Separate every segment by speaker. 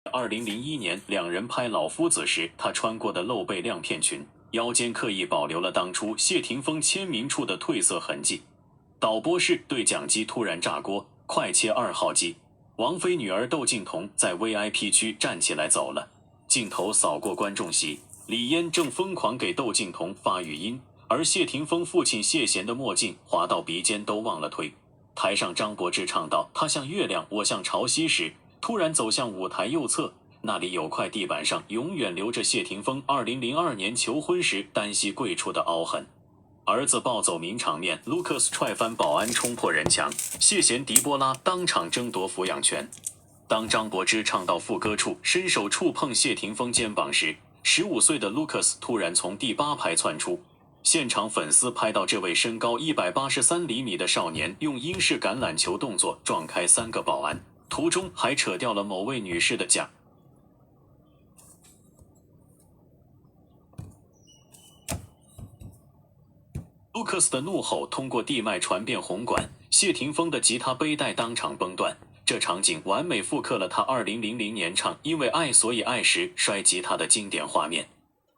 Speaker 1: 2001年两人拍《老夫子》时，他穿过的露背亮片裙，腰间刻意保留了当初谢霆锋签名处的褪色痕迹。导播室对讲机突然炸锅，快切2号机。王菲女儿窦靖童在 VIP 区站起来走了，镜头扫过观众席，李嫣正疯狂给窦靖童发语音，而谢霆锋父亲谢贤的墨镜滑到鼻尖都忘了推。台上张柏芝唱到他像月亮我像潮汐时，突然走向舞台右侧，那里有块地板上永远留着谢霆锋2002年求婚时单膝跪处的凹痕。儿子暴走名场面 ，Lucas 踹翻保安冲破人墙，谢贤狄波拉当场争夺抚养权。当张柏芝唱到副歌处，伸手触碰谢霆锋肩膀时，15岁的 Lucas 突然从第8排窜出。现场粉丝拍到这位身高183厘米的少年用英式橄榄球动作撞开3个保安，途中还扯掉了某位女士的甲。Lucas 的怒吼通过地脉传遍红馆，谢霆锋的吉他背带当场崩断。这场景完美复刻了他2000年唱《因为爱所以爱》时摔吉他的经典画面。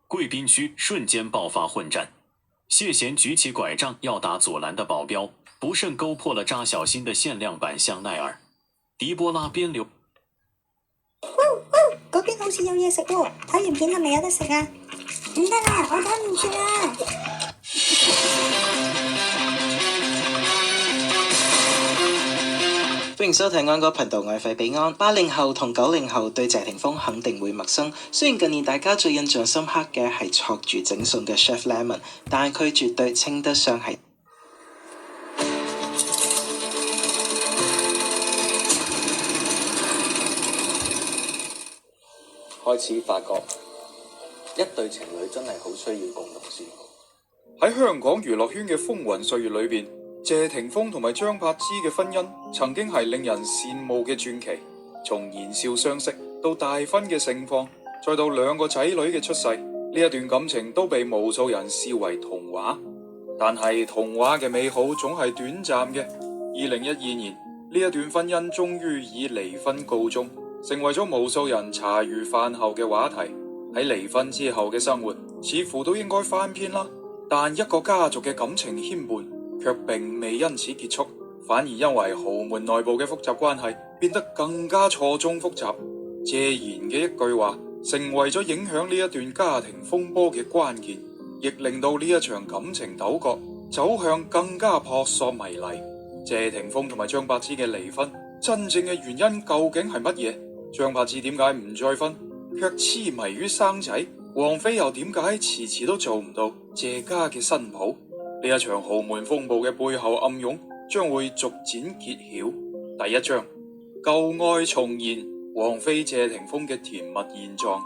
Speaker 1: 贵宾区瞬间爆发混战，谢贤举起拐杖要打阻拦的保镖，不慎勾破了扎小新的限量版香奈兒。狄波拉邊流，
Speaker 2: 嗰邊好似有嘢食喎，睇完片係咪有得食啊？唔得啦，我睇唔住啦！
Speaker 3: 歡迎收睇安哥頻道，我係費比安。80後同90後對謝霆鋒肯定會陌生，雖然近年大家最印象深刻嘅係戳住整餸嘅 Chef Lemon， 但佢絕對稱得上係
Speaker 4: 開始發覺一對情侶真係好需要共同嗜好。
Speaker 5: 喺香港娛樂圈嘅風雲歲月裏邊，謝霆鋒同埋張柏芝嘅婚姻曾經係令人羨慕嘅傳奇。從年少相識到大婚嘅盛況，再到2個仔女嘅出世，呢一段感情都被無數人視為童話。但係童話嘅美好總係短暫嘅。2012年，呢一段婚姻終於以離婚告終，成為咗無數人茶餘飯後嘅話題。喺離婚之後嘅生活似乎都應該翻篇啦，但一個家族嘅感情牽絆卻並未因此結束，反而因為豪門內部嘅複雜關係變得更加錯綜複雜。謝賢嘅一句話成為咗影響呢一段家庭風波嘅關鍵，亦令到呢一場感情糾葛走向更加撲朔迷離。謝霆鋒同埋張柏芝嘅離婚真正嘅原因究竟係乜嘢？張柏芝點解唔再婚，卻痴迷於生仔？王菲又點解遲遲都做唔到謝家嘅新抱？呢一場豪門風暴嘅背後暗湧將會逐漸揭曉。第1章，舊愛重現，王菲謝霆鋒嘅甜蜜現狀。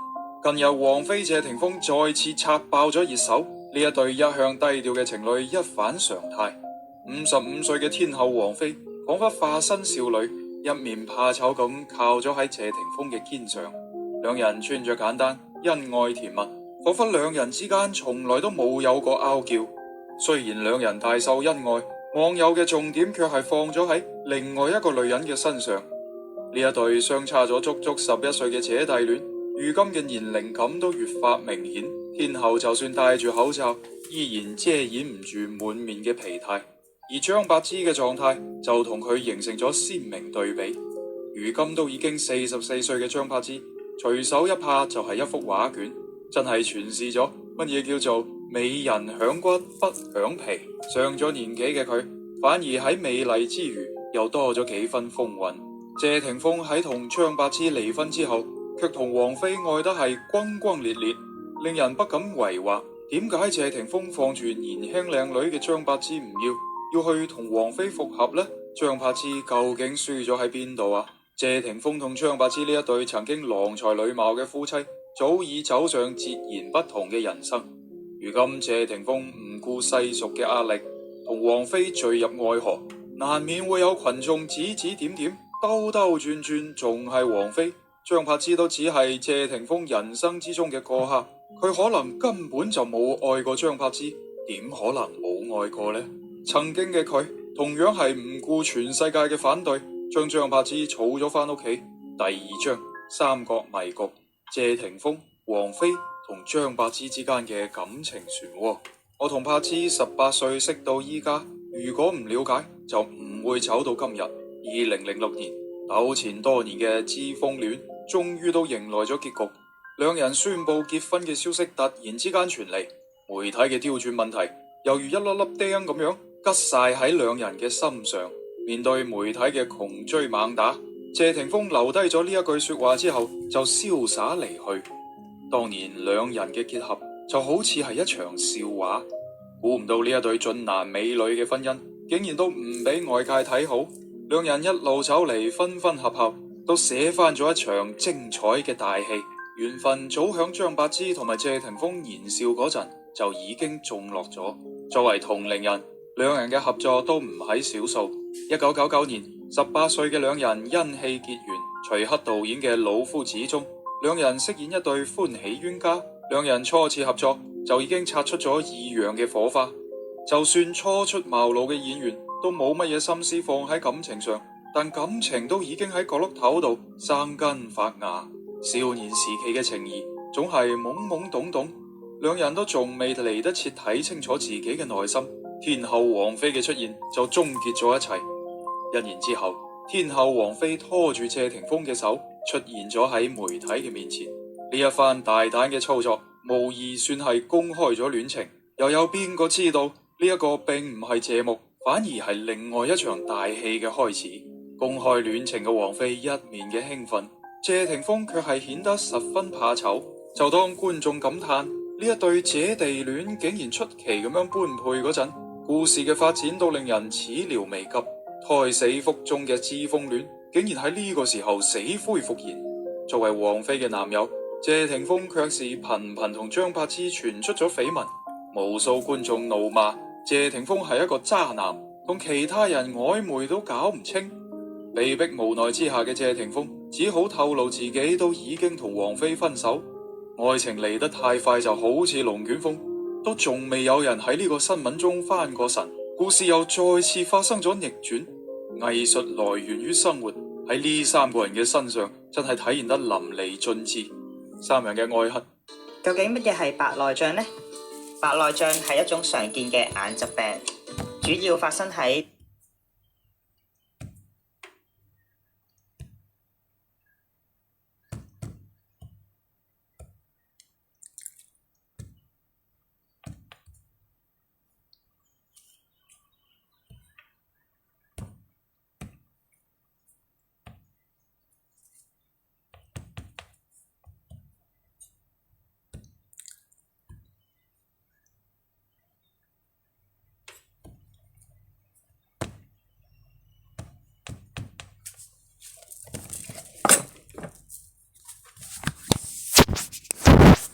Speaker 5: 近日王菲謝霆鋒再次刷爆咗熱搜，呢一對一向低調嘅情侶一反常態。55歲嘅天后王菲彷彿化身少女，一面怕醜咁靠咗喺謝霆鋒嘅肩上，兩人穿着簡單，恩愛甜蜜，彷彿兩人之間從來都冇有過拗撬。雖然兩人大秀恩愛，網友嘅重點卻係放咗喺另外一個女人嘅身上。呢一對相差咗足足11歲嘅姐弟戀，如今嘅年齡感都越發明顯。天后就算戴住口罩，依然遮掩唔住滿面嘅疲態，而張柏芝嘅狀態就同佢形成咗鮮明對比。如今都已經44歲嘅張柏芝，隨手一拍就係一幅畫卷，真係詮釋咗乜嘢叫做美人享骨不享皮。上咗年紀嘅佢，反而喺美麗之餘又多咗幾分風韻。謝霆鋒喺同張柏芝離婚之後，卻同王菲愛得係轟轟烈烈，令人不敢違話。點解謝霆鋒放住年輕靚女嘅張柏芝唔要去同王菲復合呢？張柏芝究竟輸咗喺邊度啊？謝霆鋒同張柏芝呢一對曾經郎才女貌嘅夫妻，早已走上截然不同嘅人生。如今謝霆鋒唔顧世俗嘅壓力，同王菲墜入愛河，難免會有群眾指指點點，兜兜轉轉，仲係王菲。張柏芝都只係謝霆鋒人生之中嘅過客，佢可能根本就冇愛過張柏芝，點可能冇愛過呢？曾經嘅佢同樣係唔顧全世界嘅反對，將張柏芝儲咗返屋企。第2章，三角迷局，謝霆鋒、王菲同張柏芝之間嘅感情漩渦。我同柏芝18歲識到依家，如果唔了解，就唔會走到今日。2006年，糾纏多年嘅知風戀，終於都迎來咗結局。兩人宣布結婚嘅消息突然之間傳嚟，媒體嘅刁鑽問題，猶如一粒粒釘咁樣，吉晒喺兩人嘅心上。面對媒體嘅窮追猛打，謝霆鋒留低咗呢一句說話之後，就瀟灑離去。當年兩人嘅結合就好似係一場笑話，估唔到呢一對俊男美女嘅婚姻，竟然都唔俾外界睇好。兩人一路走嚟，分分合合，都寫翻咗一場精彩嘅大戲。緣分早響張柏芝同埋謝霆鋒年少嗰陣就已經種落咗。作為同齡人，兩人嘅合作都唔喺少數。1999年，18歲嘅兩人因戲結緣，徐克導演嘅《老夫子》中，兩人飾演一對歡喜冤家。兩人初次合作就已經擦出咗異樣嘅火花。就算初出茅廬嘅演員都冇乜嘢心思放喺感情上，但感情都已經喺角落頭度生根發芽。少年時期嘅情誼總係懵懵懂懂，兩人都仲未嚟得切睇清楚自己嘅內心，天后王菲嘅出現就終結咗一切。1年之後，天后王菲拖住謝霆鋒嘅手出現咗喺媒體嘅面前。呢一番大膽嘅操作，無疑算係公開咗戀情。又有邊個知道呢一個並唔係謝幕，反而係另外一場大戲嘅開始。公開戀情嘅王菲一面嘅興奮，謝霆鋒卻係顯得十分怕醜。就當觀眾感嘆呢一對姐弟戀竟然出奇咁樣般配嗰陣，故事嘅發展都令人始料未及。胎死腹中嘅知風戀竟然喺呢個時候死灰復燃。作為王菲嘅男友，謝霆鋒卻是頻頻同張柏芝傳出咗緋聞，無數觀眾怒罵謝霆鋒係一個渣男，同其他人曖昧都搞唔清。被逼無奈之下嘅謝霆鋒只好透露自己都已經同王菲分手。愛情嚟得太快，就好似龍捲風，都仲未有人喺呢個新聞中翻過神，故事又再次發生咗逆轉。藝術來源於生活，喺呢三個人嘅身上真係體現得淋漓盡致。三人嘅愛恨，
Speaker 6: 究竟乜嘢係白內障呢？白內障係一種常見嘅眼疾病，主要發生喺